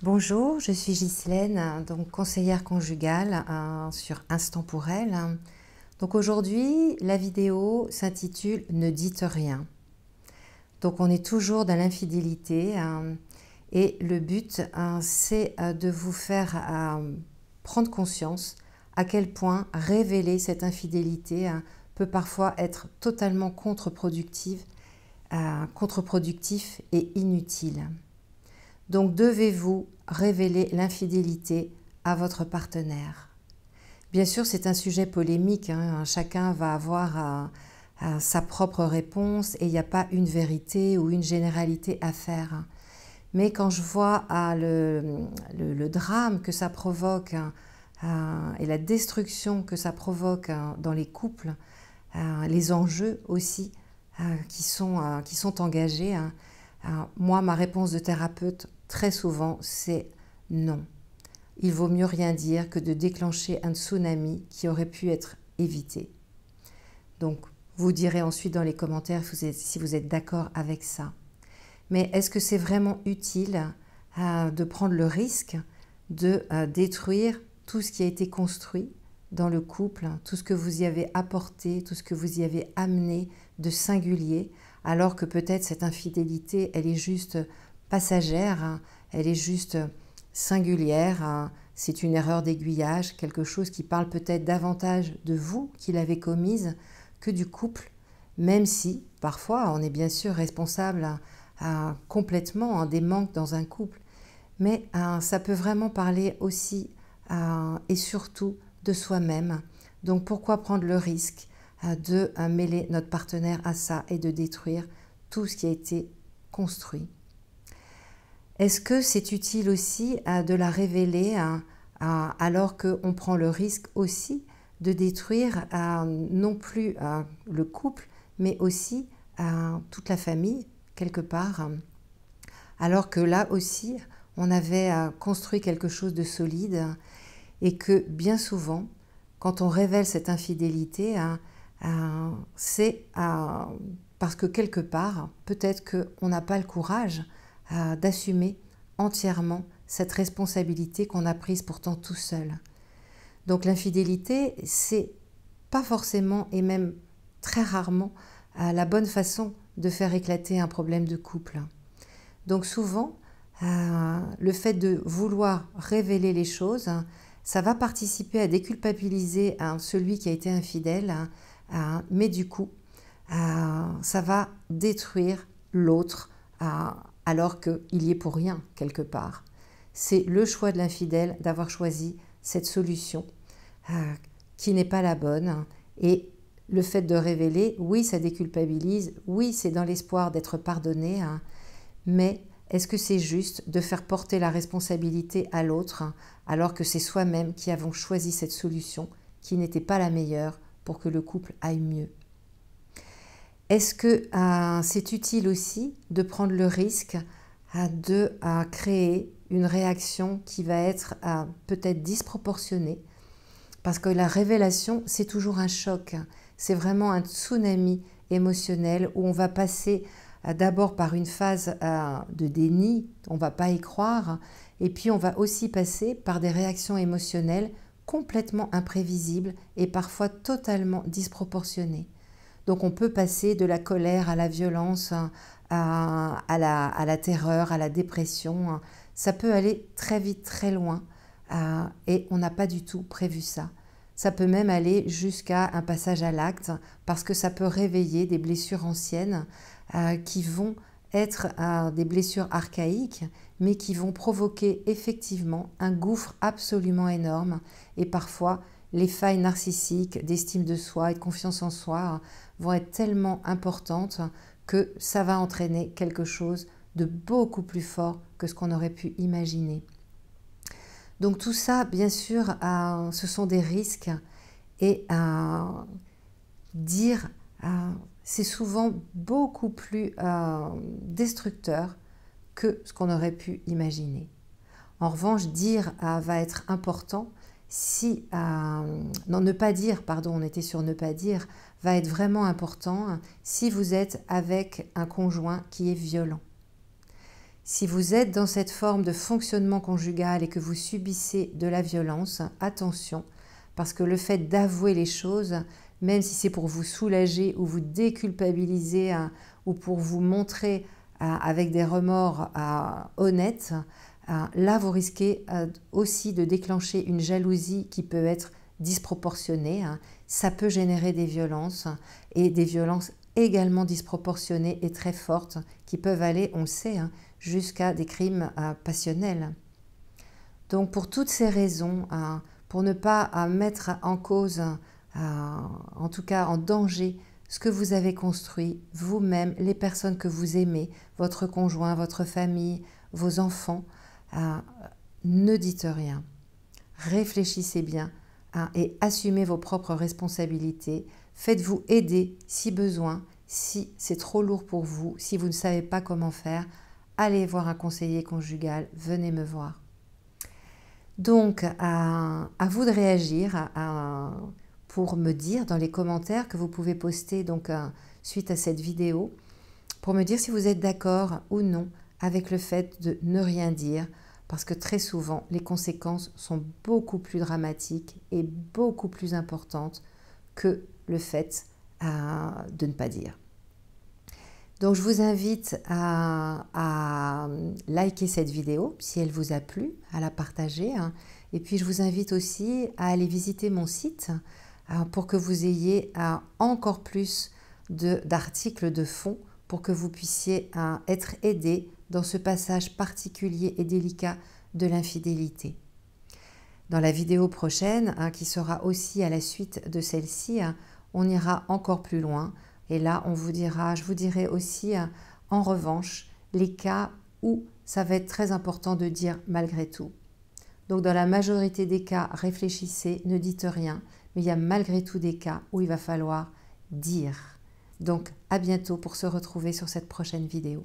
Bonjour, je suis Ghislaine, donc conseillère conjugale sur Instant pour elle. Donc aujourd'hui, la vidéo s'intitule Ne dites rien. Donc on est toujours dans l'infidélité et le but c'est de vous faire prendre conscience à quel point révéler cette infidélité peut parfois être totalement contre-productif et inutile. Donc devez-vous révéler l'infidélité à votre partenaire? Bien sûr, c'est un sujet polémique, chacun va avoir sa propre réponse et il n'y a pas une vérité ou une généralité à faire. Mais quand je vois le drame que ça provoque et la destruction que ça provoque dans les couples, les enjeux aussi qui sont engagés, moi, ma réponse de thérapeute, très souvent, c'est non. Il vaut mieux rien dire que de déclencher un tsunami qui aurait pu être évité. Donc, vous direz ensuite dans les commentaires si vous êtes d'accord avec ça. Mais est-ce que c'est vraiment utile de prendre le risque de détruire tout ce qui a été construit dans le couple, tout ce que vous y avez apporté, tout ce que vous y avez amené de singulier, alors que peut-être cette infidélité, elle est juste passagère, elle est juste singulière, c'est une erreur d'aiguillage, quelque chose qui parle peut-être davantage de vous qui l'avez commise que du couple, même si parfois on est bien sûr responsable complètement des manques dans un couple, mais ça peut vraiment parler aussi et surtout de soi-même. Donc pourquoi prendre le risque de mêler notre partenaire à ça et de détruire tout ce qui a été construit? Est-ce que c'est utile aussi de la révéler alors qu'on prend le risque aussi de détruire non plus le couple, mais aussi toute la famille, quelque part, alors que là aussi, on avait construit quelque chose de solide et que bien souvent, quand on révèle cette infidélité, c'est parce que quelque part, peut-être qu'on n'a pas le courage d'assumer entièrement cette responsabilité qu'on a prise pourtant tout seul. Donc l'infidélité, c'est pas forcément et même très rarement la bonne façon de faire éclater un problème de couple. Donc souvent, le fait de vouloir révéler les choses, ça va participer à déculpabiliser celui qui a été infidèle, mais du coup, ça va détruire l'autre alors qu'il y est pour rien quelque part. C'est le choix de l'infidèle d'avoir choisi cette solution qui n'est pas la bonne, et le fait de révéler, oui, ça déculpabilise, oui, c'est dans l'espoir d'être pardonné, mais est-ce que c'est juste de faire porter la responsabilité à l'autre alors que c'est soi-même qui avons choisi cette solution qui n'était pas la meilleure pour que le couple aille mieux? Est-ce que c'est utile aussi de prendre le risque de créer une réaction qui va être peut-être disproportionnée? Parce que la révélation, c'est toujours un choc. C'est vraiment un tsunami émotionnel où on va passer d'abord par une phase de déni, on ne va pas y croire, et puis on va aussi passer par des réactions émotionnelles complètement imprévisibles et parfois totalement disproportionnées. Donc on peut passer de la colère à la violence, à la terreur, à la dépression. Ça peut aller très vite, très loin, et on n'a pas du tout prévu ça. Ça peut même aller jusqu'à un passage à l'acte parce que ça peut réveiller des blessures anciennes qui vont être des blessures archaïques, mais qui vont provoquer effectivement un gouffre absolument énorme. Et parfois, les failles narcissiques d'estime de soi et de confiance en soi vont être tellement importantes que ça va entraîner quelque chose de beaucoup plus fort que ce qu'on aurait pu imaginer. Donc tout ça, bien sûr, ce sont des risques, et dire c'est souvent beaucoup plus destructeur que ce qu'on aurait pu imaginer. En revanche, dire va être important si... non, ne pas dire, pardon, on était sur ne pas dire, va être vraiment important si vous êtes avec un conjoint qui est violent. Si vous êtes dans cette forme de fonctionnement conjugal et que vous subissez de la violence, attention, parce que le fait d'avouer les choses, même si c'est pour vous soulager ou vous déculpabiliser ou pour vous montrer avec des remords honnêtes, là vous risquez aussi de déclencher une jalousie qui peut être disproportionnée. Ça peut générer des violences et des violences également disproportionnées et très fortes qui peuvent aller, on le sait, jusqu'à des crimes passionnels. Donc pour toutes ces raisons, pour ne pas mettre en cause, en tout cas en danger, ce que vous avez construit, vous-même, les personnes que vous aimez, votre conjoint, votre famille, vos enfants, ne dites rien. Réfléchissez bien et assumez vos propres responsabilités. Faites-vous aider si besoin, si c'est trop lourd pour vous, si vous ne savez pas comment faire, allez voir un conseiller conjugal, venez me voir. Donc, à vous de réagir pour me dire dans les commentaires que vous pouvez poster donc, suite à cette vidéo, pour me dire si vous êtes d'accord ou non avec le fait de ne rien dire, parce que très souvent, les conséquences sont beaucoup plus dramatiques et beaucoup plus importantes que le fait de ne pas dire. Donc, je vous invite à liker cette vidéo si elle vous a plu, à la partager. Et puis, je vous invite aussi à aller visiter mon site pour que vous ayez encore plus d'articles de fond pour que vous puissiez être aidé dans ce passage particulier et délicat de l'infidélité. Dans la vidéo prochaine, qui sera aussi à la suite de celle-ci, on ira encore plus loin. Et là, je vous dirai aussi, en revanche, les cas où ça va être très important de dire malgré tout. Donc, dans la majorité des cas, réfléchissez, ne dites rien. Mais il y a malgré tout des cas où il va falloir dire. Donc, à bientôt pour se retrouver sur cette prochaine vidéo.